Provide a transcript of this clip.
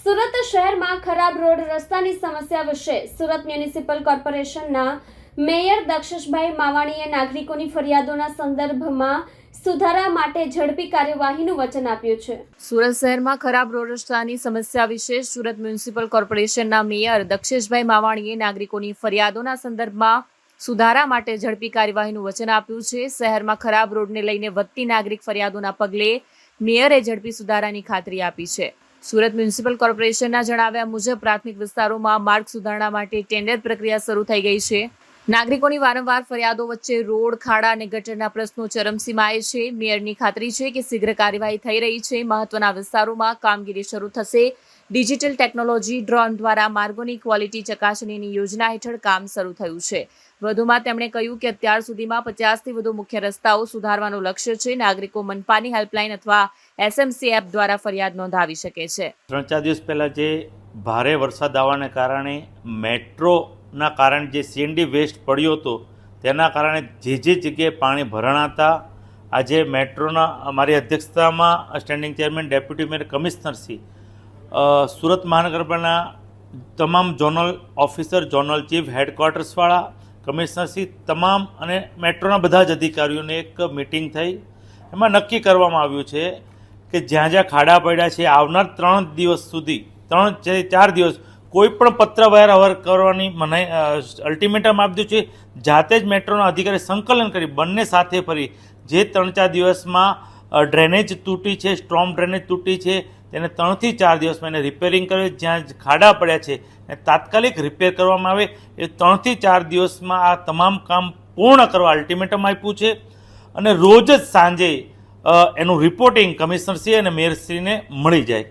સુરત શહેરમાં ખરાબ રોડ રસ્તાની સમસ્યા વિશે સુરત મ્યુનિસિપલ કોર્પોરેશનના મેયર દક્ષેશભાઈ માવાણીએ નાગરિકોની ફરિયાદોના સંદર્ભમાં સુધારા માટે ઝડપી કાર્યવાહીનું વચન આપ્યું છે। સુરત શહેરમાં ખરાબ રોડ રસ્તાની સમસ્યા વિશે સુરત મ્યુનિસિપલ કોર્પોરેશનના મેયર દક્ષેશભાઈ માવાણીએ નાગરિકોની ફરિયાદોના સંદર્ભમાં સુધારા માટે ઝડપી કાર્યવાહીનું વચન આપ્યું છે। શહેરમાં ખરાબ રોડને લઈને વધતી નાગરિક ફરિયાદોના પગલે મેયરે ઝડપી સુધારાની ખાતરી આપી છે। સુરત મ્યુનિસિપલ કોર્પોરેશનના જણાવ્યા મુજબ પ્રાથમિક વિસ્તારોમાં માર્ગ સુધારણા માટે ટેન્ડર પ્રક્રિયા શરૂ થઈ ગઈ છે। નાગરિકોની વારંવાર ફરિયાદો વચ્ચે રોડ, ખાડા અને ગટરના પ્રશ્નો ચરમસીમાએ છે। મેયરની ખાતરી છે કે શીઘ્ર કાર્યવાહી થઈ રહી છે। મહત્વના વિસ્તારોમાં કામગીરી શરૂ થશે। ડિજિટલ ટેકનોલોજી, ડ્રોન દ્વારા માર્ગોની ક્વોલિટી ચકાસણીની યોજના હેઠળ કામ શરૂ થયું છે। વધુમાં તેમણે કહ્યું કે અત્યાર સુધીમાં 50થી વધુ મુખ્ય રસ્તાઓ સુધારવાનું લક્ષ્ય છે। નાગરિકો મનપાની હેલ્પલાઇન અથવા SMC એપ દ્વારા ફરિયાદ નોંધાવી શકે છે। 3-4 દિવસ પહેલાં જે ભારે વરસાદ આવવાને કારણે મેટ્રોના કારણે જે CND વેસ્ટ પડ્યો હતો તેના કારણે જે જગ્યાએ પાણી ભરાણા હતા, આજે મેટ્રોના અમારી અધ્યક્ષતામાં સ્ટેન્ડિંગ ચેરમેન, ડેપ્યુટી મેયર, કમિશનરશ્રી, સુરત મહાનગરપાલિકાના તમામ ઝોનલ ઓફિસર, ઝોનલ ચીફ, હેડક્વાર્ટર્સવાળા, કમિશનરશ્રી તમામ અને મેટ્રોના બધા જ અધિકારીઓને એક મિટિંગ થઈ। એમાં નક્કી કરવામાં આવ્યું છે કે જ્યાં જ્યાં ખાડા પડ્યા છે આવનાર 3 દિવસ સુધી 3-4 દિવસ કોઈ પણ પત્રવ્યવહાર અવર કરવાની મનાઈ અલ્ટિમેટમ આપ્યું છે। જાતે જ મેટ્રોના અધિકારી સંકલન કરી બંને સાથે ફરી જે 3-4 દિવસમાં ડ્રેનેજ તૂટી છે, સ્ટ્રોમ ડ્રેનેજ તૂટી છે, તેને 3 થી 4 દિવસમાં એને રિપેરિંગ કરે, જ્યાં ખાડા પડ્યા છે એને તાત્કાલિક રિપેર કરવામાં આવે। એ 3 થી 4 દિવસમાં આ તમામ કામ પૂર્ણ કરવા અલ્ટિમેટમ આપ્યું છે અને રોજ જ સાંજે એનું રિપોર્ટિંગ કમિશનરશ્રી અને મેયરશ્રીને મળી જાય।